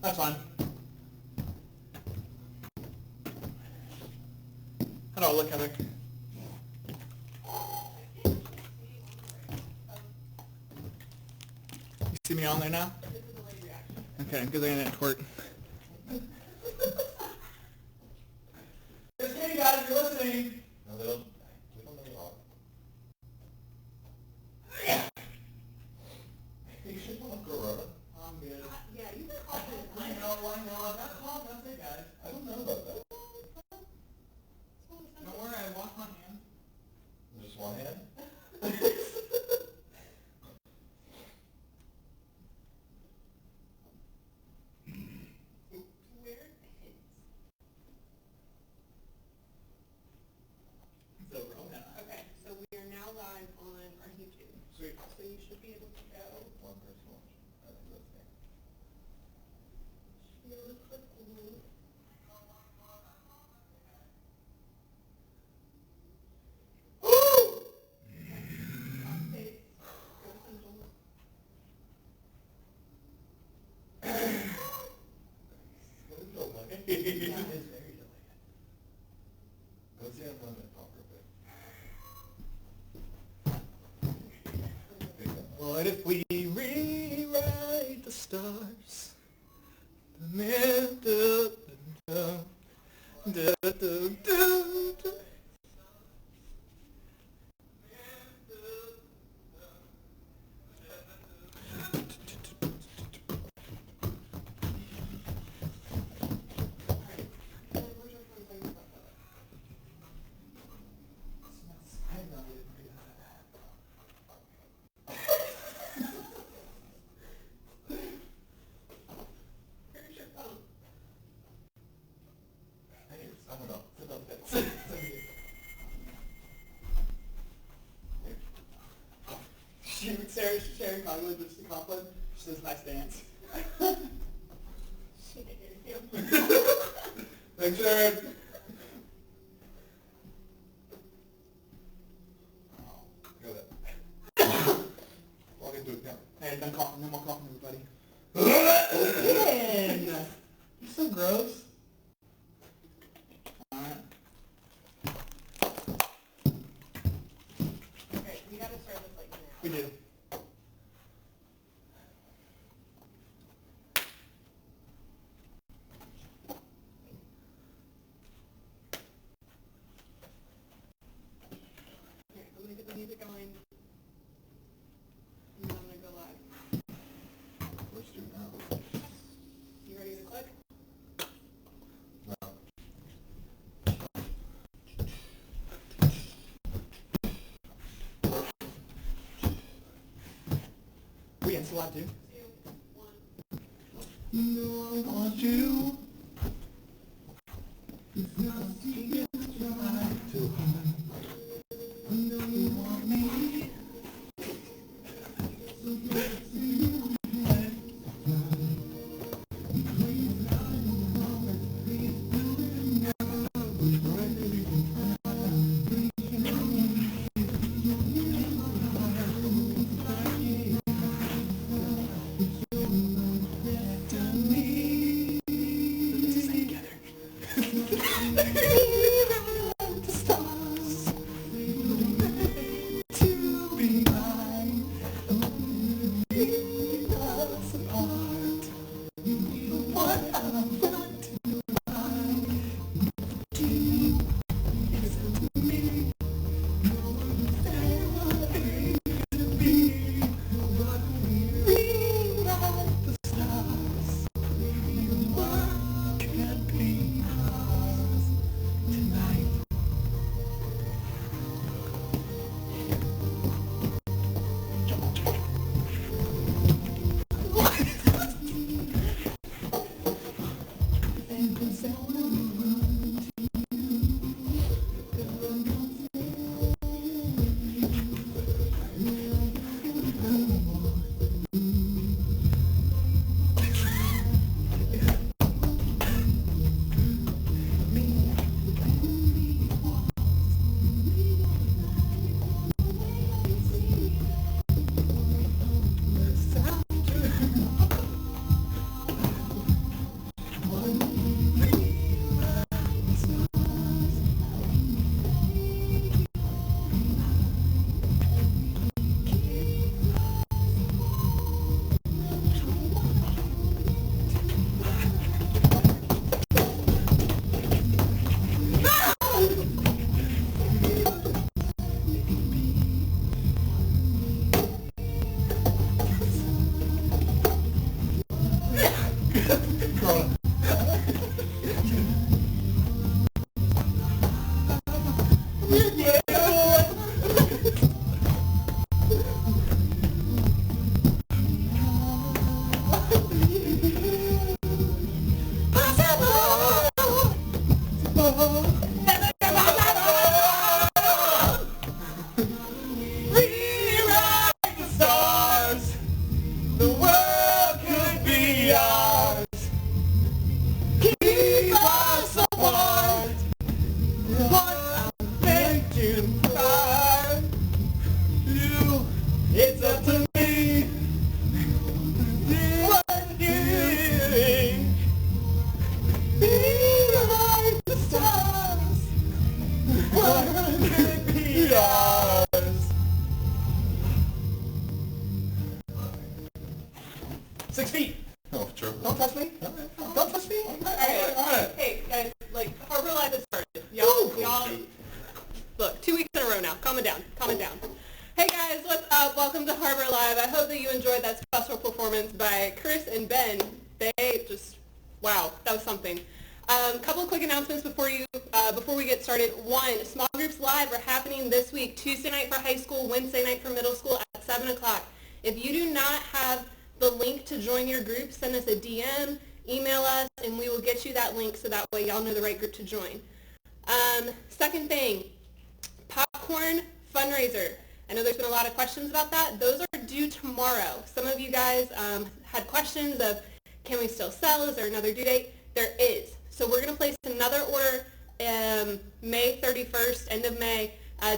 That's fine. How do I look, Heather? You see me on there now? Okay, because I didn't twerk. Just kidding, guys, if you're listening. No, they don't know you are. You should call Corona. I'm good. Yeah, you can call it. I know. That's called, that's it, guys. I don't know about that. Don't worry, I wash my hands. Just one hand? Okay, so we are now live on our YouTube. Sweet. So you should be able to go. One person watching. I think that's me. Should be able to click the link. It is very delayed. Go see Unlimited Talk real quick. What if we rewrite the stars? The man, da, da, da, da, da, da. Sharon Conley just a compliment. She says, nice dance. She didn't hear you. Thanks, Sharon. Go there. Walk into it now. Hey, no more coughing, everybody. Again! You're so gross. Alright. Okay, we gotta start this like now. We do. Okay, I'm gonna get the music going. And then I'm gonna go live. Let's do it now. You ready to click? No. We in slide 2. 2, 1. No, I want you. It's not to get tried too hard. I know you want me. So get to you. Please, I know it. Please do it now. Let's sing together. 6 feet. Oh, true. Don't touch me. Don't touch me. All right. Hey, guys, like, Harbor Life has started. Woo! Y'all, look, 2 weeks in a row now. Calm it down. Hey guys, what's up? Welcome to Harbor Live. I hope that you enjoyed that special performance by Chris and Ben. They just, wow, that was something. Couple of quick announcements before we get started. One, small groups live are happening this week, Tuesday night for high school, Wednesday night for middle school at 7 o'clock. If you do not have the link to join your group, send us a DM, email us, and we will get you that link so that way y'all know the right group to join. Second thing, popcorn fundraiser. I know there's been a lot of questions about that. Those are due tomorrow. Some of you guys had questions of, can we still sell? Is there another due date? There is. So we're going to place another order May 31st, end of May,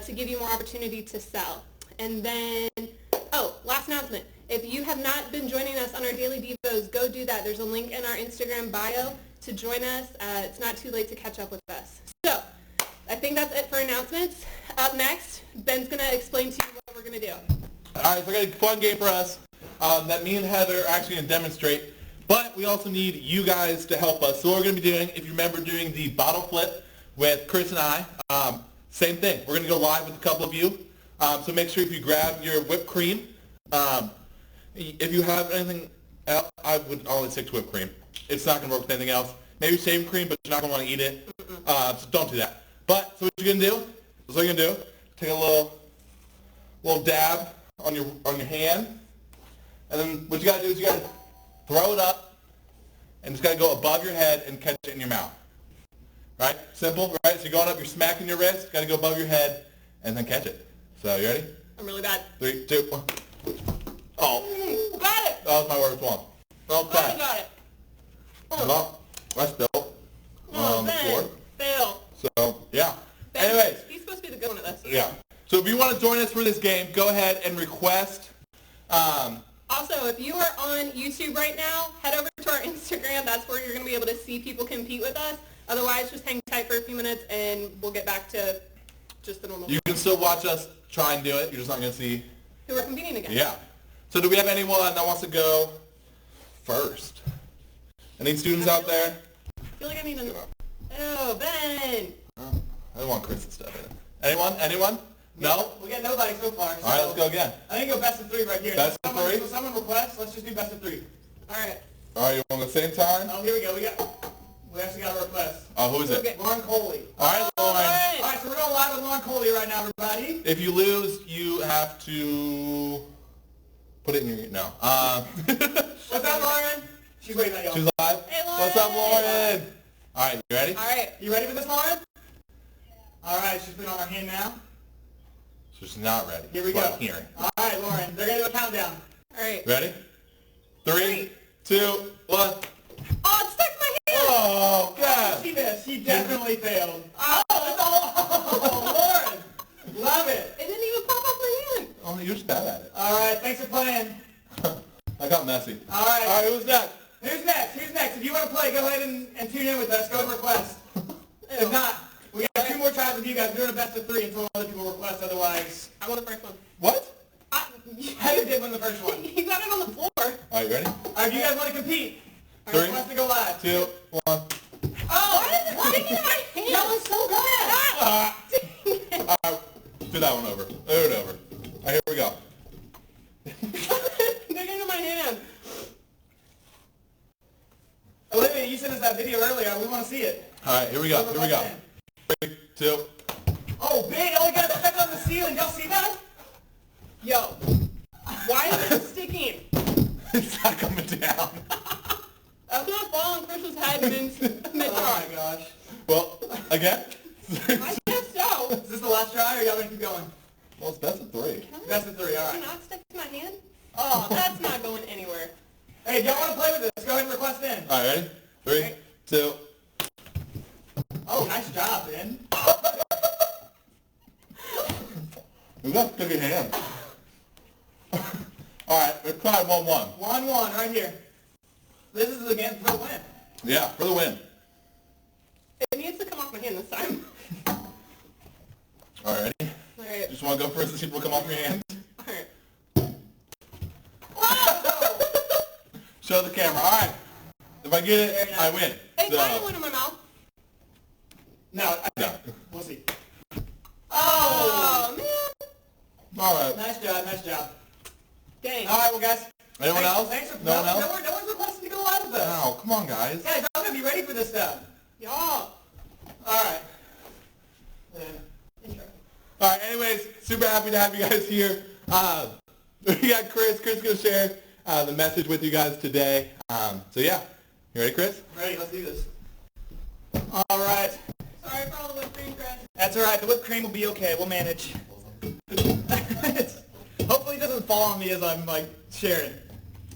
to give you more opportunity to sell. And then, last announcement. If you have not been joining us on our Daily Devos, go do that. There's a link in our Instagram bio to join us. It's not too late to catch up with us. So I think that's it for announcements. Up next, Ben's going to explain to you what we're going to do. All right, so I got a fun game for us that me and Heather are actually going to demonstrate, but we also need you guys to help us. So what we're going to be doing, if you remember doing the bottle flip with Chris and I, same thing. We're going to go live with a couple of you. So make sure if you grab your whipped cream. If you have anything else, I would always stick to whipped cream. It's not going to work with anything else. Maybe shaving cream, but you're not going to want to eat it. So don't do that. But, so what you're going to do, take a little dab on your hand, and then what you got to do is you got to throw it up, and it's got to go above your head and catch it in your mouth. Right? Simple, right? So you're going up, you're smacking your wrist, got to go above your head, and then catch it. So, you ready? I'm really bad. 3, 2, 1. Oh. Got it! That was my worst one. Okay. Got it. Well, I spilled on the floor. Fail. So, yeah. Ben, Anyways. he's supposed to be the good one at this. Yeah. So if you want to join us for this game, go ahead and request. Also, if you are on YouTube right now, head over to our Instagram. That's where you're going to be able to see people compete with us. Otherwise, just hang tight for a few minutes, and we'll get back to just the normal. You can still watch us try and do it. You're just not going to see who we're competing against. Yeah. So do we have anyone that wants to go first? Any students out there? I feel like I need an... Oh, Ben! Oh, I don't want Chris to step in. Anyone? No? We got nobody so far. So all right, let's go again. I think go best of 3 right here. Best of 3? If someone requests, let's just do best of 3. All right. All right, you want the same time? Oh, here we go. We actually got a request. Oh, who is it? Lauren Coley. All right, Lauren. All right, so we're going live with Lauren Coley right now, everybody. If you lose, you have to put it in your... No. What's up, Lauren? She's waiting on y'all. She's live? Hey, Lauren. What's up, Lauren? All right, you ready? All right. You ready for this, Lauren? All right, she's putting on her hand now. So she's not ready. Here we That's go. what I'm hearing. All right, Lauren. They're going to do a countdown. All right. Ready? 3, 2, 1. Oh, it stuck my hand! Oh, God. She missed. She definitely failed. Oh, Lauren. Love it. It didn't even pop off my hand. Oh, you're just bad at it. All right, thanks for playing. I got messy. All right. All right, who's next? Who's next? If you want to play, go ahead and tune in with us. Go and request. If not, we got 2 more tries with you guys. We're doing a best of 3 until other people request. Otherwise, I won the first one. What? Heather did win the first one. You got it on the floor. All right, ready? All right, if you guys want to compete, 3, request to go live. 2, 1. Oh, Why is it sticking in my hand? that was so bad. All right, do that one over. Do it over. All right, here we go. They're getting in my hand. Olivia, you sent us that video earlier. We want to see it. All right, here we go. 3, 2. Oh, big. Oh, we got it stuck on the ceiling. Y'all see that? Yo, why is it sticking? It's not coming down. That's gonna fall on Chris's head mid-try. Oh, my gosh. Well, again? I guess so. Is this the last try, or y'all going to keep going? Well, it's best of 3. Best of 3, all Can right. it not stick to my hand? Oh, that's not going anywhere. Hey, if y'all want to play with us, go ahead and request in. All right, ready? 3, 2. Oh, nice job, Ben. You got to stick your hand. All right, let's try 1-1. 1-1 right here. This is again for the win. Yeah, for the win. It needs to come off my hand this time. All right, ready? All right. Just want to go first and see if it'll come off your hand? All right. Show the camera. All right. If I get it, I win. Hey, So- can I have one in my mouth? No, No. we'll see. Oh, man. All right. Nice job, nice job. Dang. All right, well, guys. Anyone else? Thanks for, No one else? No one's requested to go live with us. No, come on, guys. Guys, I'm going to be ready for this stuff. Y'all. All right. Intro. All right, anyways, super happy to have you guys here. We got Chris. Chris is going to share the message with you guys today. So yeah, you ready, Chris? Ready, let's do this. All right. Sorry for all the whipped cream, Chris. That's all right. The whipped cream will be okay. We'll manage. Hopefully it doesn't fall on me as I'm like sharing.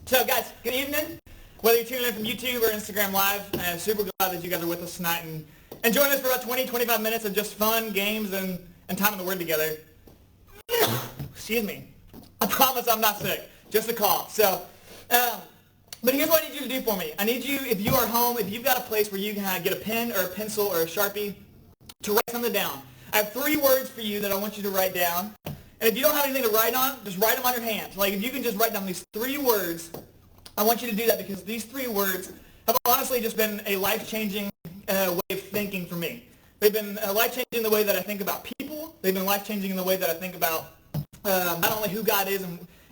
So guys, good evening. Whether you're tuning in from YouTube or Instagram Live, I'm super glad that you guys are with us tonight and join us for about 20, 25 minutes of just fun, games, and time in the Word together. Excuse me. I promise I'm not sick. Just a cough. So, but here's what I need you to do for me. I need you, if you are home, if you've got a place where you can get a pen or a pencil or a Sharpie, to write something down. I have 3 words for you that I want you to write down. And if you don't have anything to write on, just write them on your hand. Like if you can just write down these 3 words, I want you to do that because these 3 words have honestly just been a life-changing way of thinking for me. They've been life-changing in the way that I think about people. They've been life-changing in the way that I think about not only who God is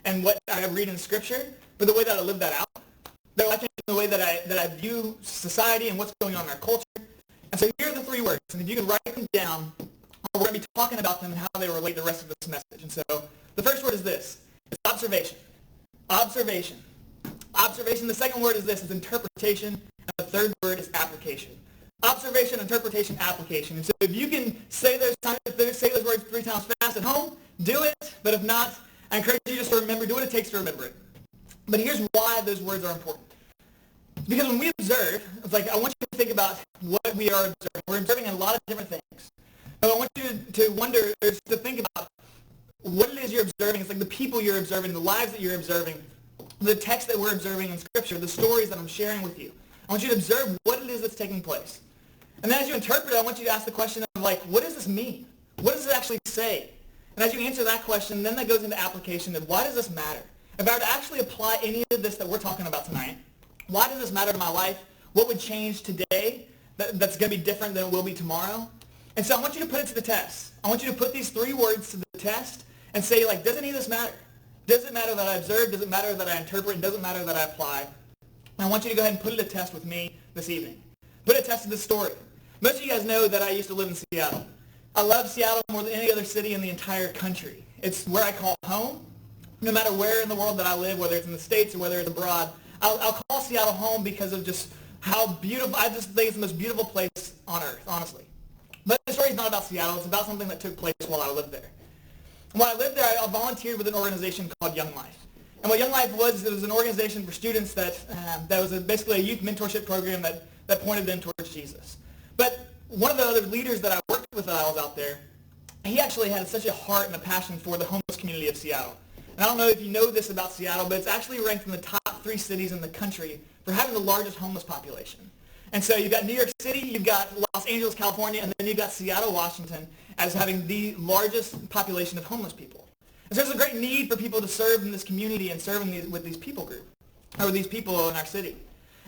and what I read in Scripture, but the way that I live that out. They're life-changing in the way that I view society and what's going on in our culture. And so here are the 3 words. And if you can write them down, we're going to be talking about them and how they relate to the rest of this message. And so the first word is this. It's observation. Observation. Observation. The second word is this. It's interpretation. And the third word is application. Observation, interpretation, application. And so if you can say those words 3 times fast at home, do it. But if not, I encourage you just to remember, do what it takes to remember it. But here's why those words are important. Because when we observe, it's like I want you to think about what we are observing. We're observing a lot of different things. But I want you to wonder, or to think about what it is you're observing. It's like the people you're observing, the lives that you're observing, the text that we're observing in Scripture, the stories that I'm sharing with you. I want you to observe what it is that's taking place. And then as you interpret it, I want you to ask the question of like, what does this mean? What does it actually say? And as you answer that question, then that goes into application of why does this matter? If I were to actually apply any of this that we're talking about tonight, why does this matter to my life? What would change today that's going to be different than it will be tomorrow? And so I want you to put it to the test. I want you to put these 3 words to the test and say, like, does any of this matter? Does it matter that I observe? Does it matter that I interpret? Does it matter that I apply? And I want you to go ahead and put it to test with me this evening. Put it to test of this story. Most of you guys know that I used to live in Seattle. I love Seattle more than any other city in the entire country. It's where I call home. No matter where in the world that I live, whether it's in the States or whether it's abroad, I'll call Seattle home because of just how beautiful, I just think it's the most beautiful place on earth, honestly. But the story's not about Seattle. It's about something that took place while I lived there. While I lived there, I volunteered with an organization called Young Life. And what Young Life was, it was an organization for students that was basically a youth mentorship program that pointed them towards Jesus. But one of the other leaders that I worked with while I was out there, he actually had such a heart and a passion for the homeless community of Seattle. And I don't know if you know this about Seattle, but it's actually ranked in the top 3 cities in the country for having the largest homeless population. And so you've got New York City, you've got Los Angeles, California, and then you've got Seattle, Washington as having the largest population of homeless people. And so there's a great need for people to serve in this community and serve with these people group, or these people in our city.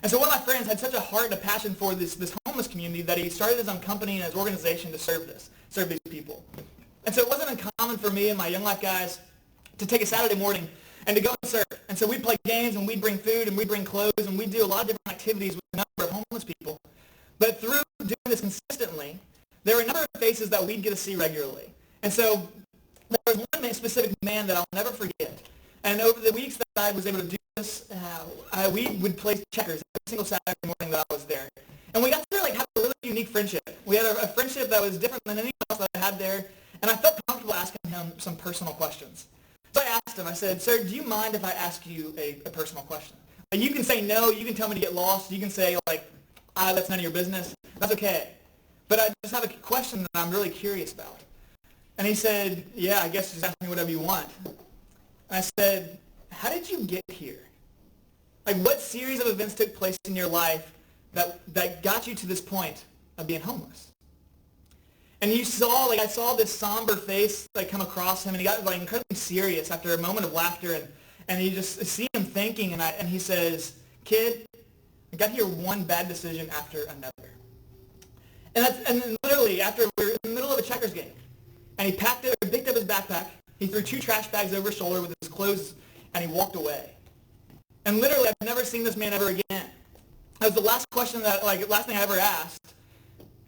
And so one of my friends had such a heart and a passion for this homeless community that he started his own company and his organization to serve these people. And so it wasn't uncommon for me and my Young Life guys to take a Saturday morning and to go and serve. And so we'd play games and we'd bring food and we'd bring clothes and we'd do a lot of different activities with a number of homeless people. But through doing this consistently, there were a number of faces that we'd get to see regularly. And so there was one specific man that I'll never forget. And over the weeks that I was able to do this, we would play checkers every single Saturday morning that I was there. And we got to have a really unique friendship. We had a friendship that was different than anything else that I had there. And I felt comfortable asking him some personal questions. So I asked him, I said, "Sir, do you mind if I ask you a personal question? You can say no, you can tell me to get lost, you can say, that's none of your business. That's okay. But I just have a question that I'm really curious about." And he said, "Yeah, I guess just ask me whatever you want." And I said, "How did you get here? What series of events took place in your life that got you to this point of being homeless?" And I saw this somber face come across him, and he got incredibly serious after a moment of laughter, and you just see him thinking, and he says, kid, I got to hear one bad decision after another. And then literally, after we were in the middle of a checkers game, and he picked up his backpack, he threw 2 trash bags over his shoulder with his clothes, and he walked away. And literally, I've never seen this man ever again. That was the last question last thing I ever asked.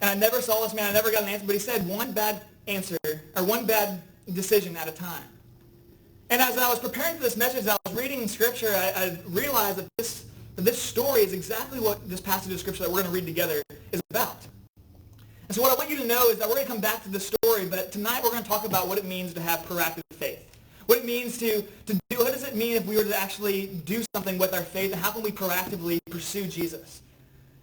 And I never saw this man, I never got an answer, but he said one bad answer, or one bad decision at a time. And as I was preparing for this message, as I was reading Scripture, I realized that this story is exactly what this passage of Scripture that we're going to read together is about. And so what I want you to know is that we're going to come back to this story, but tonight we're going to talk about what it means to have proactive faith. What it means to do, what does it mean if we were to actually do something with our faith, and how can we proactively pursue Jesus?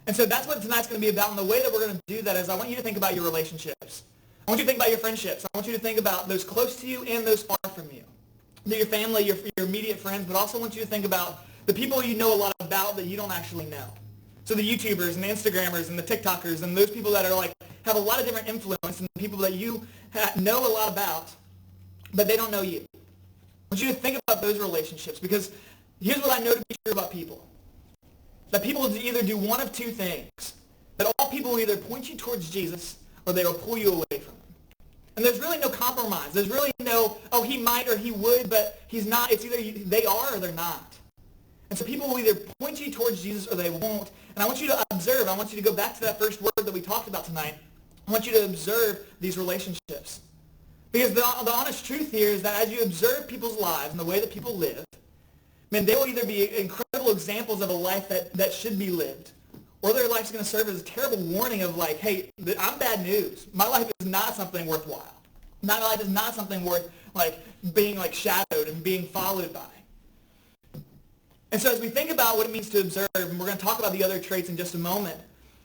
And so that's what tonight's going to be about, and the way that we're going to do that is I want you to think about your relationships. I want you to think about your friendships. I want you to think about those close to you and those far from you. Your family, your immediate friends, but also want you to think about the people you know a lot about that you don't actually know. So the YouTubers and the Instagrammers and the TikTokers and those people that are have a lot of different influence, and the people that you know a lot about, but they don't know you. I want you to think about those relationships, because here's what I know to be true about people. That people will either do one of two things. That all people will either point you towards Jesus or they will pull you away from him. And there's really no compromise. There's really no, oh, he might or he would, but he's not. It's either they are or they're not. And so people will either point you towards Jesus or they won't. And I want you to observe. I want you to go back to that first word that we talked about tonight. I want you to observe these relationships. Because the honest truth here is that as you observe people's lives and the way that people live, man, they will either be incredible examples of a life that should be lived, or their life's going to serve as a terrible warning of hey, I'm bad news. My life is not something worthwhile. My life is not something worth being shadowed and being followed by. And so as we think about what it means to observe, and we're going to talk about the other traits in just a moment,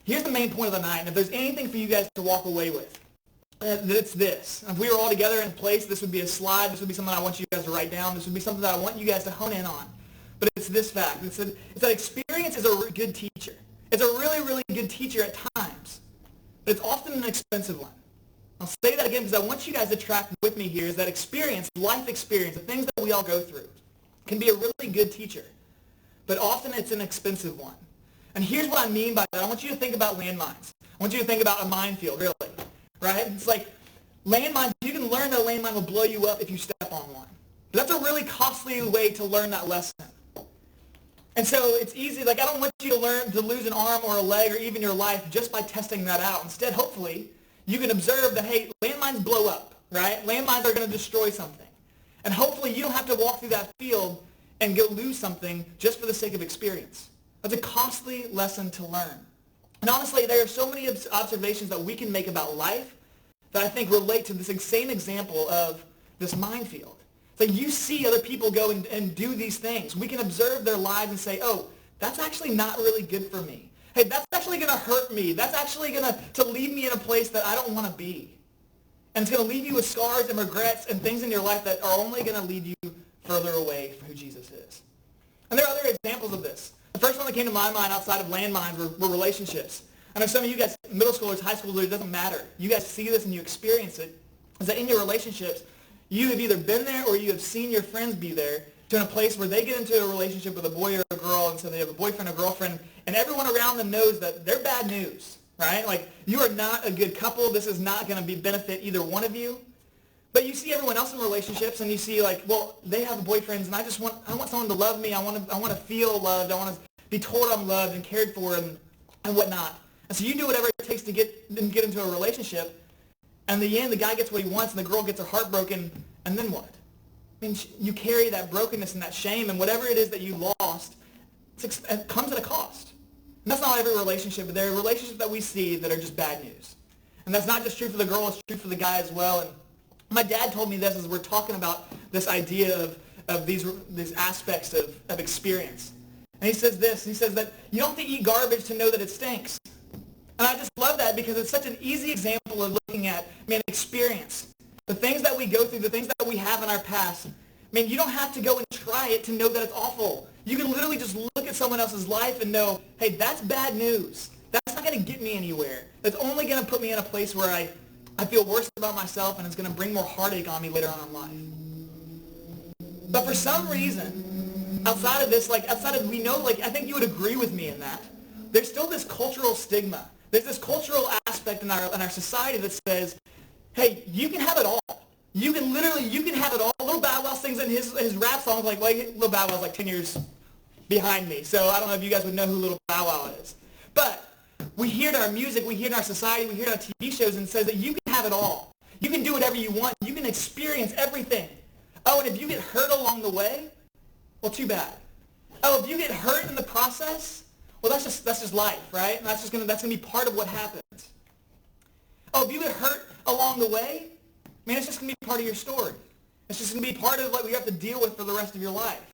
here's the main point of the night. And if there's anything for you guys to walk away with, it's this. If we were all together in place, this would be a slide. This would be something I want you guys to write down. This would be something that I want you guys to hone in on. But it's this fact. It's that experience is a good teacher. It's a really, really good teacher at times. But it's often an expensive one. I'll say that again because I want you guys to track with me here, is that experience, life experience, the things that we all go through, can be a really good teacher. But often it's an expensive one. And here's what I mean by that. I want you to think about landmines. I want you to think about a minefield, really. Right? It's like landmines, you can learn that a landmine will blow you up if you step on one. But that's a really costly way to learn that lesson. And so it's easy, I don't want you to learn to lose an arm or a leg or even your life just by testing that out. Instead, hopefully, you can observe that, hey, landmines blow up, right? Landmines are going to destroy something. And hopefully you don't have to walk through that field and go lose something just for the sake of experience. That's a costly lesson to learn. And honestly, there are so many observations that we can make about life that I think relate to this same example of this minefield. So you see other people go and do these things. We can observe their lives and say, oh, that's actually not really good for me. Hey, that's actually going to hurt me. That's actually going to leave me in a place that I don't want to be. And it's going to leave you with scars and regrets and things in your life that are only going to lead you further away from who Jesus is. And there are other examples of this. The first one that came to my mind outside of landmines were relationships. I know some of you guys, middle schoolers, high schoolers, it doesn't matter. You guys see this and you experience it. Is that in your relationships, you have either been there or you have seen your friends be there to in a place where they get into a relationship with a boy or a girl, and so they have a boyfriend or girlfriend, and everyone around them knows that they're bad news, right? You are not a good couple. This is not going to benefit either one of you. But you see everyone else in relationships, and you see well, they have boyfriends, and I want someone to love me. I want to feel loved. I want to be told I'm loved and cared for and whatnot. And so you do whatever it takes to get into a relationship. And in the end, the guy gets what he wants, and the girl gets her heart broken, and then what? I mean, you carry that brokenness and that shame, and whatever it is that you lost, it comes at a cost. And that's not every relationship, but there are relationships that we see that are just bad news. And that's not just true for the girl, it's true for the guy as well. And my dad told me this as we're talking about this idea of these aspects of experience. And he says this, he says that you don't have to eat garbage to know that it stinks. And I just love that because it's such an easy example of looking at, experience. The things that we go through, the things that we have in our past. You don't have to go and try it to know that it's awful. You can literally just look at someone else's life and know, hey, that's bad news. That's not going to get me anywhere. That's only going to put me in a place where I feel worse about myself, and it's going to bring more heartache on me later on in life. But for some reason, outside of this, we know, I think you would agree with me in that. There's still this cultural stigma. There's this cultural aspect in our society that says, hey, you can have it all. You can have it all. Lil Bow Wow sings in his rap songs, Lil Bow Wow's 10 years behind me, so I don't know if you guys would know who Lil Bow Wow is. But we hear it in our music, we hear it in our society, we hear it on TV shows, and it says that you can have it all. You can do whatever you want. You can experience everything. Oh, and if you get hurt along the way, well, too bad. Oh, if you get hurt in the process, well, that's just life, right? And that's gonna be part of what happens. Oh, if you get hurt along the way, man, it's just gonna be part of your story. It's just gonna be part of what you have to deal with for the rest of your life.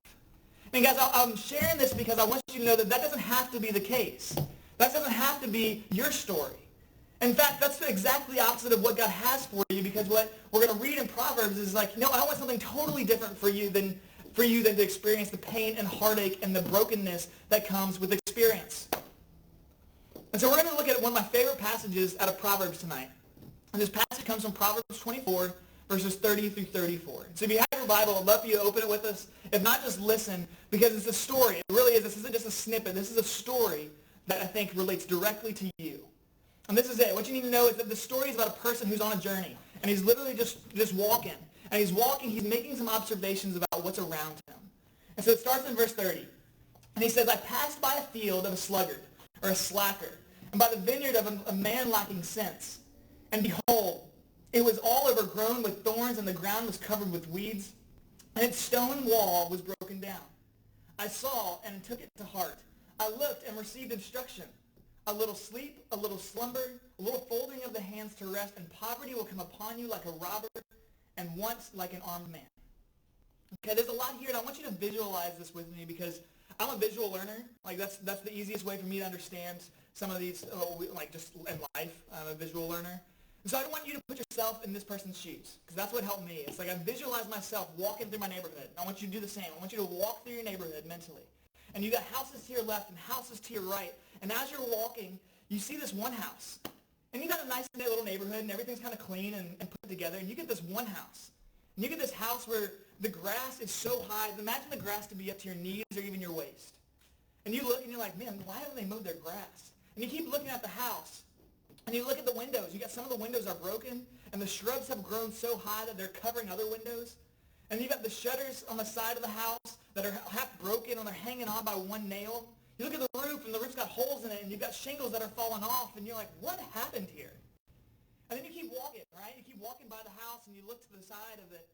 And guys, I'm sharing this because I want you to know that doesn't have to be the case. That doesn't have to be your story. In fact, that's exactly the opposite of what God has for you, because what we're going to read in Proverbs is I want something totally different for you than to experience the pain and heartache and the brokenness that comes with experience. And so we're going to look at one of my favorite passages out of Proverbs tonight. And this passage comes from Proverbs 24, verses 30 through 34. So if you have your Bible, I'd love for you to open it with us. If not, just listen, because it's a story. It really is. This isn't just a snippet. This is a story that I think relates directly to you. And this is it. What you need to know is that the story is about a person who's on a journey. And he's literally just walking. And he's making some observations about what's around him. And so it starts in verse 30. And he says, I passed by a field of a sluggard, or a slacker, and by the vineyard of a man lacking sense. And behold, it was all overgrown with thorns, and the ground was covered with weeds, and its stone wall was broken down. I saw and took it to heart. I looked and received instruction. A little sleep, a little slumber, a little folding of the hands to rest, and poverty will come upon you like a robber, and once like an armed man. Okay, there's a lot here, and I want you to visualize this with me, because I'm a visual learner. That's the easiest way for me to understand some of these, just in life. I'm a visual learner. And so I want you to put yourself in this person's shoes, because that's what helped me. It's I visualize myself walking through my neighborhood. I want you to do the same. I want you to walk through your neighborhood mentally. And you got houses to your left and houses to your right. And as you're walking, you see this one house. And you got a nice little neighborhood, and everything's kind of clean and put together. And you get this one house. And you get this house where the grass is so high. Imagine the grass to be up to your knees or even your waist. And you look and you're like, man, why haven't they mowed their grass? And you keep looking at the house. And you look at the windows. You got some of the windows are broken, and the shrubs have grown so high that they're covering other windows. And you got the shutters on the side of the house that are half broken, and they're hanging on by one nail. You look at the roof, and the roof's got holes in it, and you've got shingles that are falling off, and you're like, what happened here? And then you keep walking, right? You keep walking by the house, and you look to the side of it,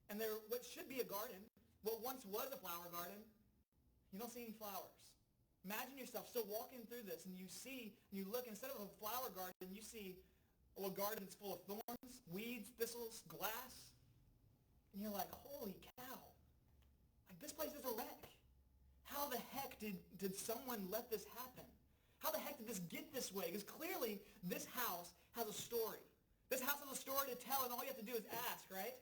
and there what should be a garden, what once was a flower garden, you don't see any flowers. Imagine yourself still walking through this, and you look, instead of a flower garden, you see a garden that's full of thorns, weeds, thistles, glass. And you're like, holy cow. This place is a wreck. How the heck did someone let this happen? How the heck did this get this way? Because clearly, this house has a story. This house has a story to tell, and all you have to do is ask, right?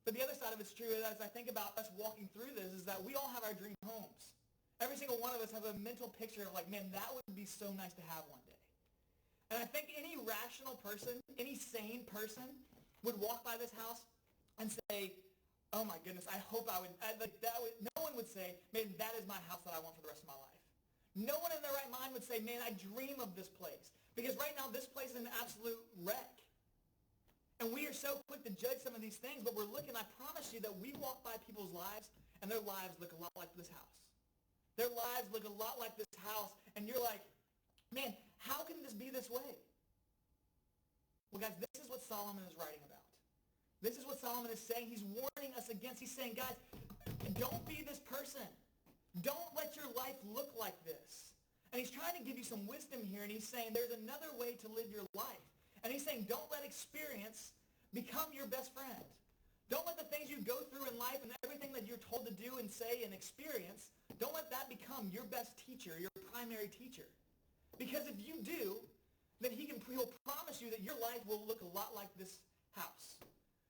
But the other side of it's true, as I think about us walking through this, is that we all have our dream homes. Every single one of us have a mental picture of man, that would be so nice to have one day. And I think any rational person, any sane person would walk by this house and say, oh my goodness, I hope no one would say, man, that is my house that I want for the rest of my life. No one in their right mind would say, man, I dream of this place. Because right now, this place is an absolute wreck. And we are so quick to judge some of these things, but we're looking, I promise you, that we walk by people's lives, and their lives look a lot like this house. Their lives look a lot like this house, and you're like, man, how can this be this way? Well, guys, this is what Solomon is writing about. This is what Solomon is saying. He's warning us against. He's saying, guys, don't be this person. Don't let your life look like this. And he's trying to give you some wisdom here, and he's saying there's another way to live your life. And he's saying don't let experience become your best friend. Don't let the things you go through in life and everything that you're told to do and say and experience, don't let that become your best teacher, your primary teacher. Because if you do, then he'll promise you that your life will look a lot like this house.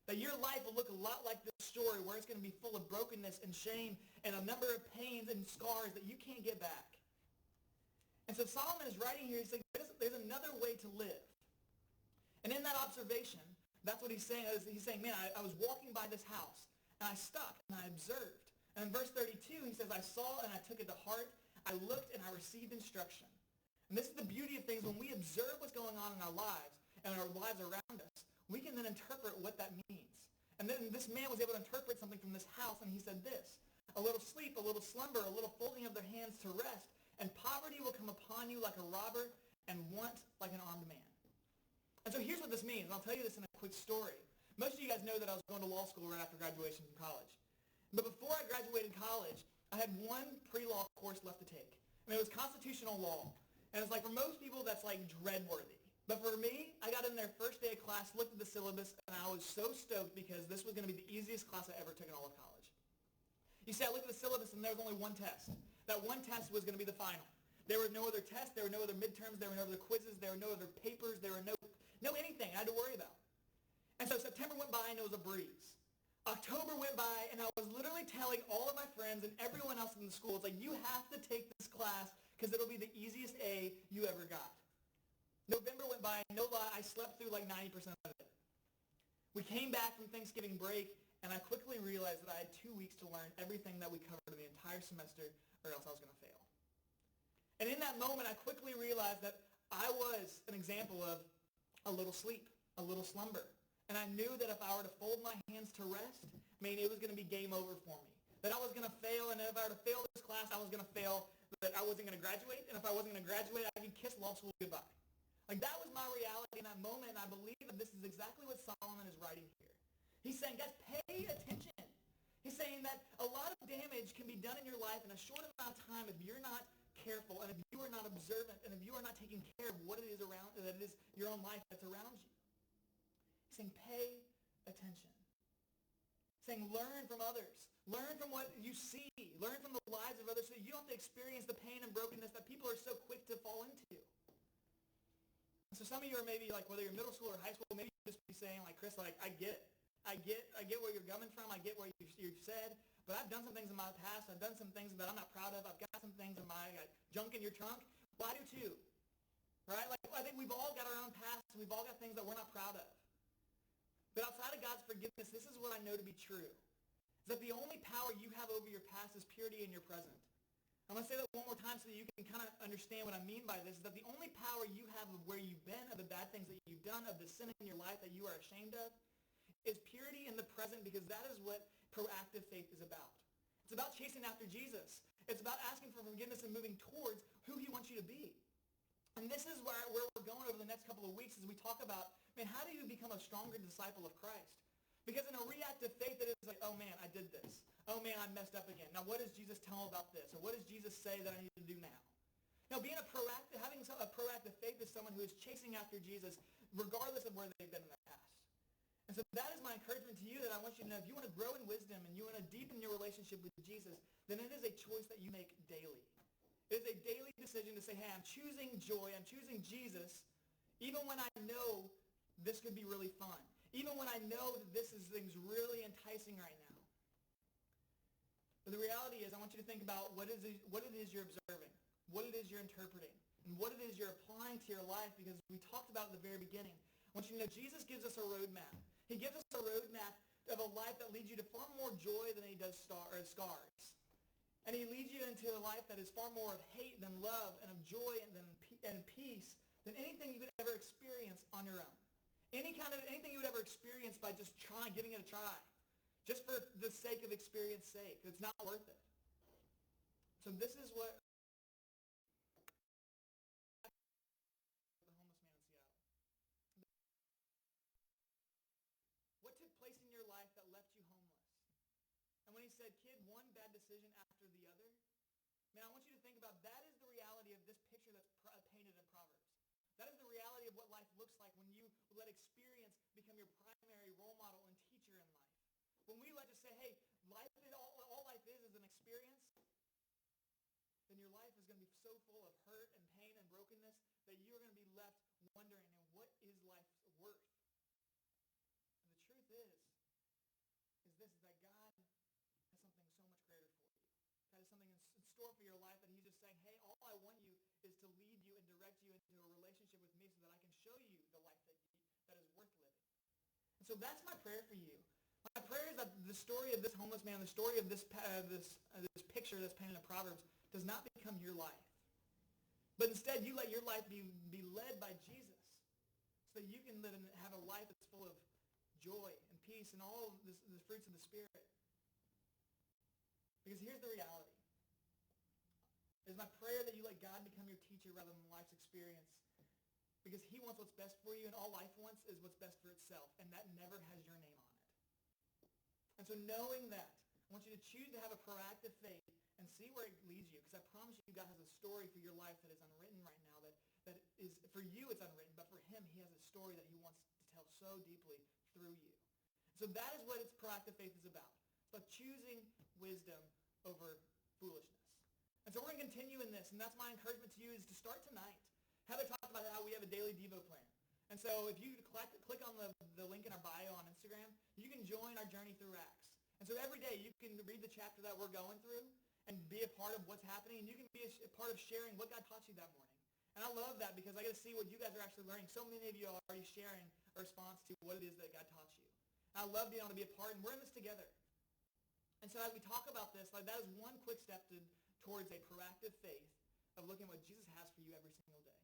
That your life will look a lot like this story where it's going to be full of brokenness and shame and a number of pains and scars that you can't get back. And so Solomon is writing here, he's saying there's another way to live. And in that observation, that's what he's saying. He's saying, man, I was walking by this house, and I stopped, and I observed. And in verse 32, he says, I saw and I took it to heart. I looked and I received instruction. And this is the beauty of things. When we observe what's going on in our lives and our lives around us, we can then interpret what that means. And then this man was able to interpret something from this house, and he said this, a little sleep, a little slumber, a little folding of their hands to rest, and poverty will come upon you like a robber, and want like an armed man. And so here's what this means, and I'll tell you this in a quick story. Most of you guys know that I was going to law school right after graduation from college. But before I graduated college, I had one pre-law course left to take. And it was constitutional law. And it's like, for most people, that's like dread-worthy. But for me, I got in there first day of class, looked at the syllabus, and I was so stoked because this was going to be the easiest class I ever took in all of college. You see, I looked at the syllabus, and there was only one test. That one test was going to be the final. There were no other tests. There were no other midterms. There were no other quizzes. There were no other papers. There were no anything I had to worry about. And so September went by, and it was a breeze. October went by, and I was literally telling all of my friends and everyone else in the school, it's like, you have to take this class because it'll be the easiest A you ever got. November went by, no lie, I slept through like 90% of it. We came back from Thanksgiving break, and I quickly realized that I had 2 weeks to learn everything that we covered in the entire semester, or else I was going to fail. And in that moment, I quickly realized that I was an example of a little sleep, a little slumber. And I knew that if I were to fold my hands to rest, it was going to be game over for me. That I was going to fail, and if I were to fail this class, I was going to fail, that I wasn't going to graduate, and if I wasn't going to graduate, I could kiss law school goodbye. Like, that was my reality in that moment, and I believe that this is exactly what Solomon is writing here. He's saying, guys, pay attention. He's saying that a lot of damage can be done in your life in a short amount of time if you're not careful, and if you are not observant, and if you are not taking care of what it is around, that it is your own life that's around you. He's saying, pay attention. He's saying, learn from others. Learn from what you see. Learn from the lives of others so you don't have to experience the pain and brokenness that people are so quick to fall into. So some of you are maybe like, whether you're middle school or high school, maybe you just be saying like, Chris, like, I get it. I get where you're coming from. I get what you've said. But I've done some things in my past. I've done some things that I'm not proud of. I've got some things in my junk in your trunk. Well, I do too. Right? Like, I think we've all got our own past. We've all got things that we're not proud of. But outside of God's forgiveness, this is what I know to be true. Is that the only power you have over your past is purity in your present. I'm going to say that one more time so that you can kind of understand what I mean by this, is that the only power you have of where you've been, of the bad things that you've done, of the sin in your life that you are ashamed of, is purity in the present, because that is what proactive faith is about. It's about chasing after Jesus. It's about asking for forgiveness and moving towards who he wants you to be. And this is where we're going over the next couple of weeks as we talk about, how do you become a stronger disciple of Christ? Because in a reactive faith, it is like, oh man, I did this. Oh man, I messed up again. Now what does Jesus tell about this? Or what does Jesus say that I need to do now? Now having a proactive faith is someone who is chasing after Jesus regardless of where they've been in their past. And so that is my encouragement to you, that I want you to know, if you want to grow in wisdom and you want to deepen your relationship with Jesus, then it is a choice that you make daily. It is a daily decision to say, hey, I'm choosing joy, I'm choosing Jesus, even when I know this could be really fun. Even when I know that thing's really enticing right now. But the reality is, I want you to think about what it is you're observing, what it is you're interpreting, and what it is you're applying to your life, because we talked about at the very beginning. I want you to know Jesus gives us a roadmap. He gives us a roadmap of a life that leads you to far more joy than he does scars. And he leads you into a life that is far more of hate than love, and of joy and peace than anything you could ever experience on your own. Anything you would ever experience by just giving it a try. Just for the sake of experience's sake. It's not worth it. So this is what the homeless man in Seattle. What took place in your life that left you homeless? And when he said, kid, one bad decision after the other, I want you to think about, that is the reality of this picture that's painted in Proverbs. That is the reality of what life looks like when you let experience become your primary role model and teacher in life. When we let just say, hey, all life is an experience, then your life is going to be so full of hurt and pain and brokenness that you're going to be left wondering, what is life worth? And the truth is that God has something so much greater for you. God has something in store for your life, that he's just saying, hey, all I want you is to lead you and direct you into a relationship with me so that I can show you the life that is worth living. And so that's my prayer for you. My prayer is that the story of this homeless man, the story of this picture that's painted in Proverbs does not become your life. But instead, you let your life be led by Jesus so that you can live and have a life that's full of joy and peace and all of the fruits of the Spirit. Because here's the reality. It is my prayer that you let God become your teacher rather than life's experience. Because he wants what's best for you, and all life wants is what's best for itself, and that never has your name on it. And so knowing that, I want you to choose to have a proactive faith and see where it leads you, because I promise you God has a story for your life that is unwritten right now, that is, for you it's unwritten, but for him, he has a story that he wants to tell so deeply through you. So that is what its proactive faith is about. It's about choosing wisdom over foolishness. And so we're going to continue in this, and that's my encouragement to you is to start tonight. Heather talked about how we have a daily Devo plan. And so if you click on the link in our bio on Instagram, you can join our journey through Acts. And so every day you can read the chapter that we're going through and be a part of what's happening, and you can be a part of sharing what God taught you that morning. And I love that because I get to see what you guys are actually learning. So many of you are already sharing a response to what it is that God taught you. And I love being able to be a part, and we're in this together. And so as we talk about this, that is one quick step towards a proactive faith of looking at what Jesus has for you every single day.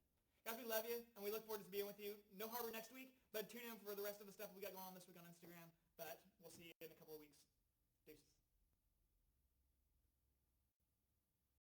Guys, we love you, and we look forward to being with you. No Harbor next week, but tune in for the rest of the stuff we got going on this week on Instagram. But we'll see you in a couple of weeks. Deuces.